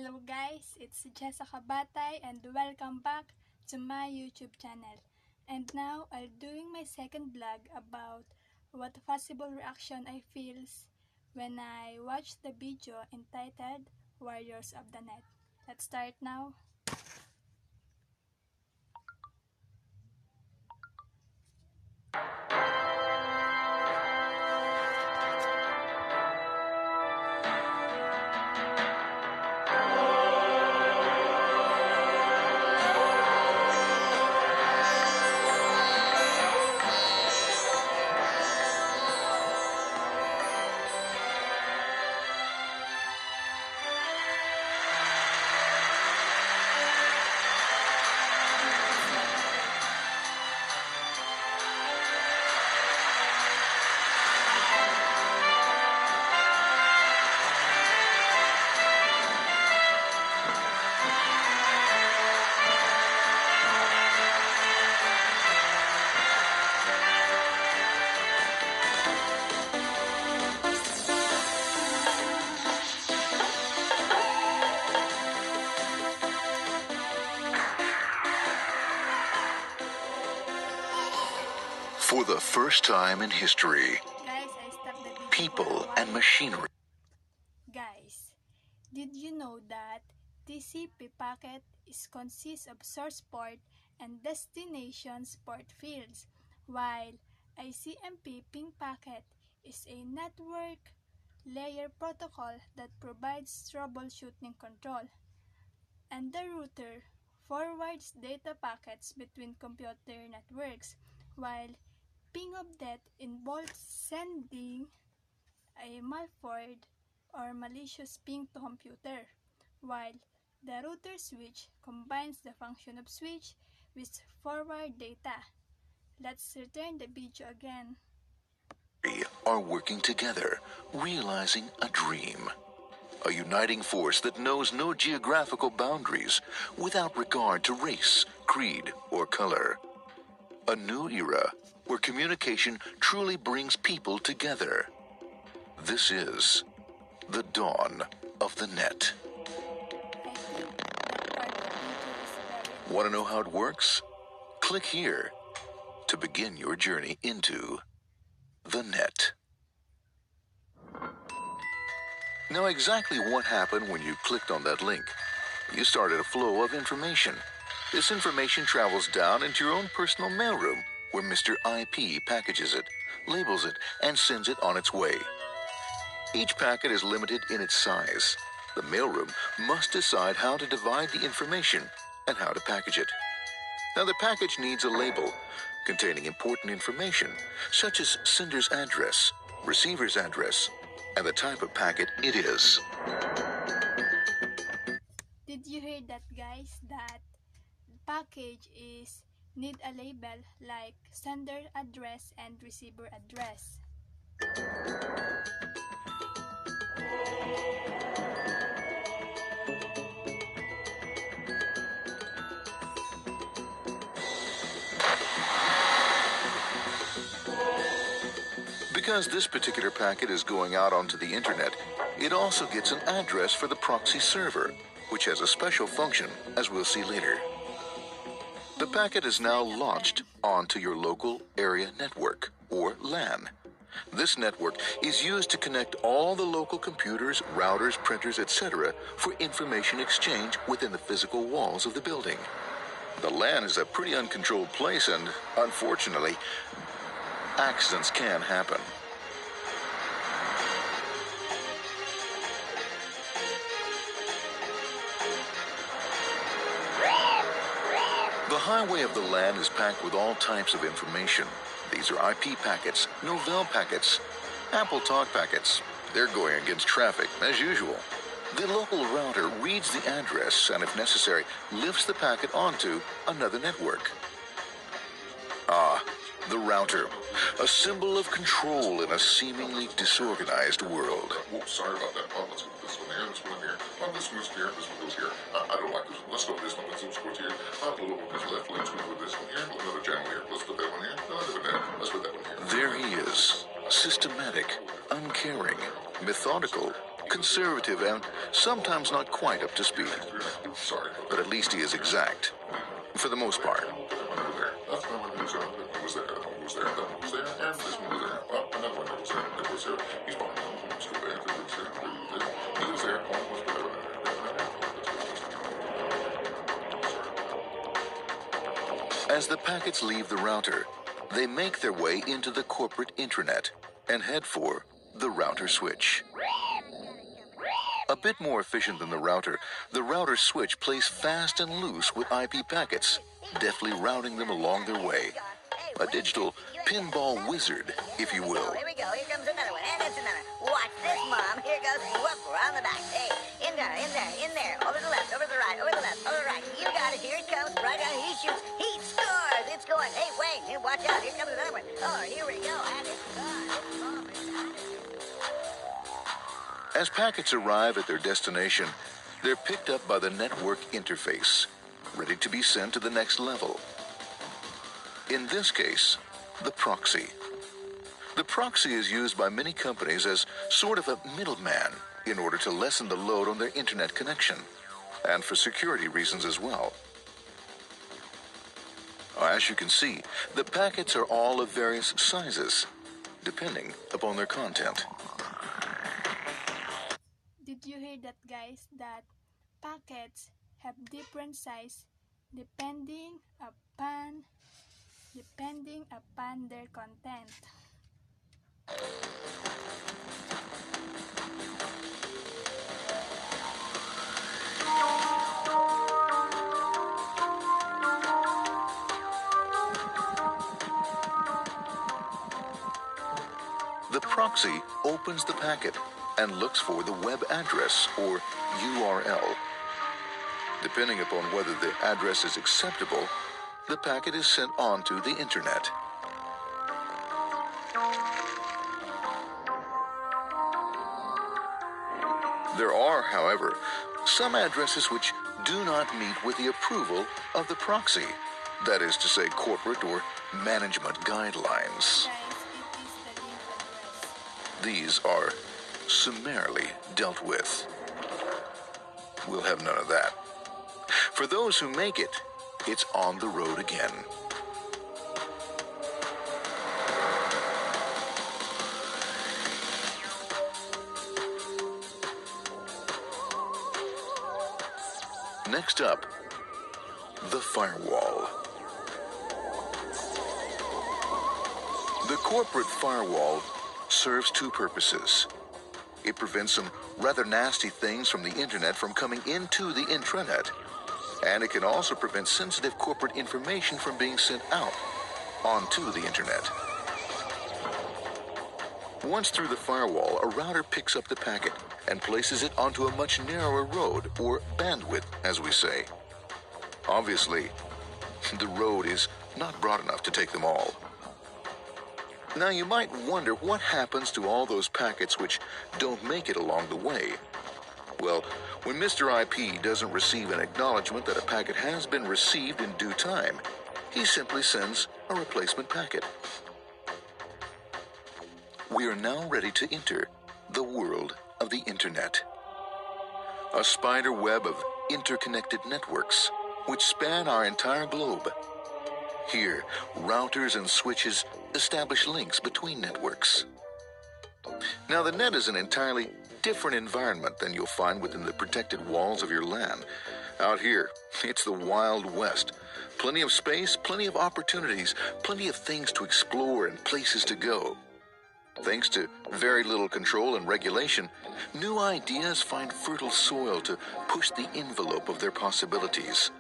Hello guys, it's JESSA CABATAY and welcome back to my YouTube channel. And now I'm doing my second vlog about what possible reaction I feels when I watch the video entitled Warriors of the Net. Let's start now. For the first time in history, Guys, I stopped the video people for a while. and machinery. Guys, did you know that TCP packet consists of source port and destination port fields, while ICMP ping packet is a network layer protocol that provides troubleshooting control, and the router forwards data packets between computer networks, while ping of that involves sending a malformed or malicious ping to computer, while the router switch combines the function of switch with forward data. Let's return the video again. Are working together, realizing a dream. A uniting force that knows no geographical boundaries without regard to race, creed, or color. A new era where communication truly brings people together. This is the dawn of the net. I think that part of the video is very Want to know how it works? Click here to begin your journey into the net. Now, exactly what happened when you clicked on that link? You started a flow of information. This information travels down into your own personal mailroom, where Mr. IP packages it, labels it, and sends it on its way. Each packet is limited in its size. The mailroom must decide how to divide the information and how to package it. Now, the package needs a label containing important information, such as sender's address, receiver's address, and the type of packet it is. Did you hear that, guys? That package need a label like sender address and receiver address. Because this particular packet is going out onto the internet, it also gets an address for the proxy server, which has a special function, as we'll see later. The packet is now launched onto your local area network, or LAN. This network is used to connect all the local computers, routers, printers, etc. for information exchange within the physical walls of the building. The LAN is a pretty uncontrolled place, and unfortunately, accidents can happen. The highway of the LAN is packed with all types of information. These are IP packets, Novell packets, Apple Talk packets. They're going against traffic, as usual. The local router reads the address and, if necessary, lifts the packet onto another network. The router, a symbol of control in a seemingly disorganized world. Whoops, sorry about that. Let's put this one here, this one here. This one goes here, this one goes here. I don't like this one. Let's go with this one. Let's go here. A little one goes left. Let's go with this one here. Another channel here. Let's put that one here. Let's put that one here. There he is, systematic, uncaring, methodical, conservative, and sometimes not quite up to speed. Sorry. But at least he is exact, for the most part. That's my window was there. That was there. That was there. That was there. And this one was there. Oh, another window was there. It was there. He's behind. He was still there. He was there. He was there. Oh, was there. As the packets leave the router, they make their way into the corporate intranet and head for the router switch. A bit more efficient than the router switch plays fast and loose with IP packets, deftly routing them along their way. A digital pinball wizard, if you will. Here we go. Here comes another one. And it's another. Watch this, Mom. Here goes. Whoop, we're on the back. Hey, in there, in there, in there. Over the left, over the right, over the left, over the right. You got it. Here it comes. Right on. He shoots. He scores. It's going. Hey, wait. Hey, watch out. Here comes another one. Oh, here we go. And it's gone. It's gone. It's gone. As packets arrive at their destination, they're picked up by the network interface, ready to be sent to the next level. In this case, the proxy. The proxy is used by many companies as sort of a middleman in order to lessen the load on their internet connection, and for security reasons as well. As you can see, the packets are all of various sizes, depending upon their content. Did you hear that, guys? That packets have different size depending upon their content. The proxy opens the packet and looks for the web address, or URL. Depending upon whether the address is acceptable, the packet is sent on to the internet. There are, however, some addresses which do not meet with the approval of the proxy, that is to say, corporate or management guidelines. Guys, it is the link address. These are summarily dealt with. We'll have none of that. For those who make it, it's on the road again. Next up, the firewall. The corporate firewall serves two purposes. It prevents some rather nasty things from the internet from coming into the intranet, and it can also prevent sensitive corporate information from being sent out onto the internet. Once through the firewall, a router picks up the packet and places it onto a much narrower road, or bandwidth, as we say. Obviously, the road is not broad enough to take them all. Now you might wonder what happens to all those packets which don't make it along the way. Well, when Mr. IP doesn't receive an acknowledgement that a packet has been received in due time, he simply sends a replacement packet. We are now ready to enter the world of the internet. A spider web of interconnected networks which span our entire globe. Here, routers and switches establish links between networks. Now, the net is an entirely different environment than you'll find within the protected walls of your LAN. Out here, it's the Wild West. Plenty of space, plenty of opportunities, plenty of things to explore and places to go. Thanks to very little control and regulation, new ideas find fertile soil to push the envelope of their possibilities.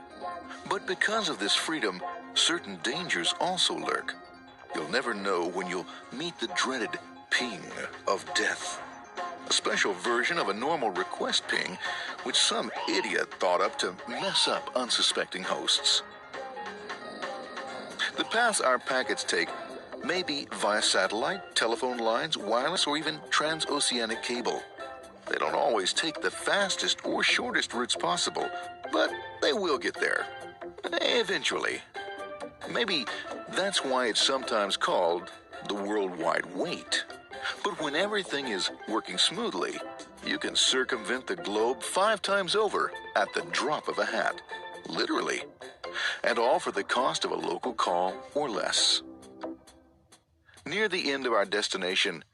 But because of this freedom, certain dangers also lurk. You'll never know when you'll meet the dreaded ping of death. A special version of a normal request ping, which some idiot thought up to mess up unsuspecting hosts. The paths our packets take may be via satellite, telephone lines, wireless, or even transoceanic cable. They don't always take the fastest or shortest routes possible, but they will get there. Eventually. Maybe that's why it's sometimes called the worldwide wait. But when everything is working smoothly, You can circumvent the globe 5 times over at the drop of a hat. Literally. And all for the cost of a local call or less. Near the end of our destination,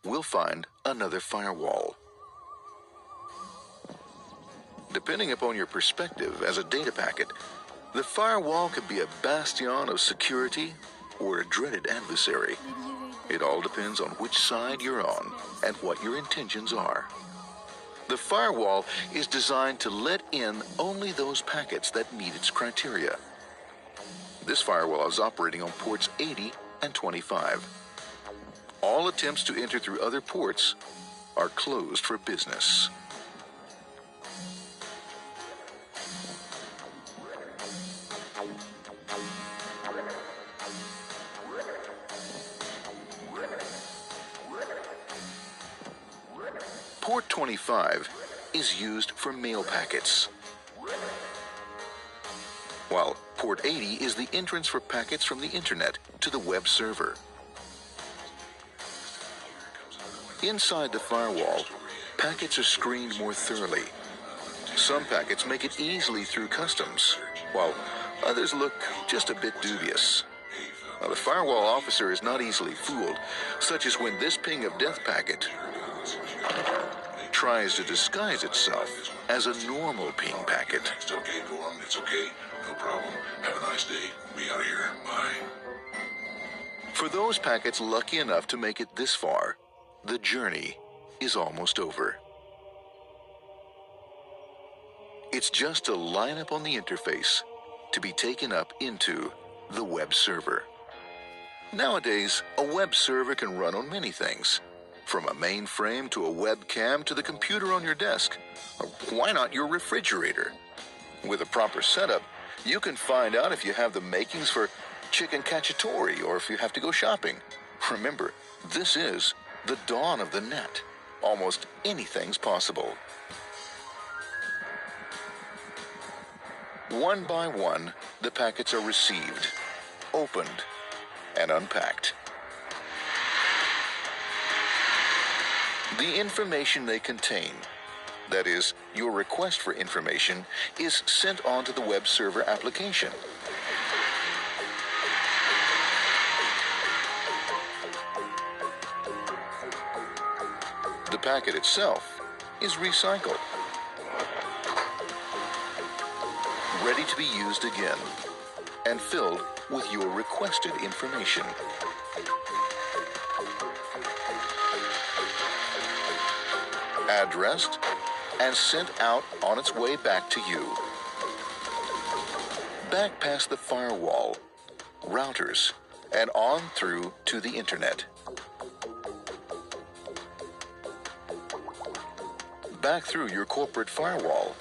we'll find another firewall. Depending upon your perspective as a data packet, the firewall could be a bastion of security or a dreaded adversary. It all depends on which side you're on and what your intentions are. The firewall is designed to let in only those packets that meet its criteria. This firewall is operating on ports 80 and 25. All attempts to enter through other ports are closed for business. Port 25 is used for mail packets, while Port 80 is the entrance for packets from the internet to the web server. Inside the firewall, packets are screened more thoroughly. Some packets make it easily through customs, while others look just a bit dubious. Now, the firewall officer is not easily fooled, such as when this ping of death packet tries to disguise itself as a normal ping packet. It's okay, go on. It's okay. No problem. Have a nice day. Be out of here. Bye. For those packets lucky enough to make it this far, the journey is almost over. It's just a lineup on the interface to be taken up into the web server. Nowadays, a web server can run on many things, from a mainframe to a webcam to the computer on your desk, or why not your refrigerator? With a proper setup, you can find out if you have the makings for chicken cacciatore or if you have to go shopping. Remember, this is the dawn of the net. Almost anything's possible. One by one, the packets are received, opened, and unpacked. The information they contain, that is, your request for information, is sent on to the web server application. The packet itself is recycled, ready to be used again, and filled with your requested information. Addressed and sent out on its way back to you. Back past the firewall, routers, and on through to the internet. Back through your corporate firewall.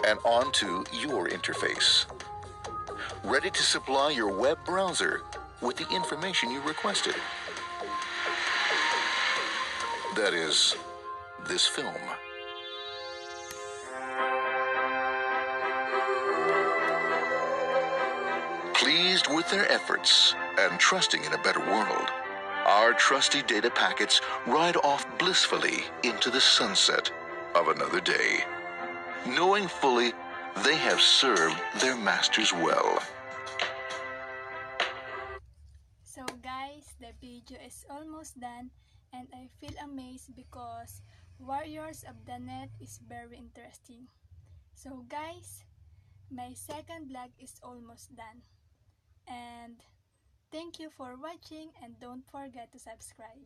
And onto your interface. Ready to supply your web browser with the information you requested. That is, this film. Pleased with their efforts and trusting in a better world, our trusty data packets ride off blissfully into the sunset of another day, knowing fully they have served their masters well. So guys, the video is almost done and I feel amazed because Warriors of the Net is very interesting. So guys, my second vlog is almost done. And thank you for watching and don't forget to subscribe.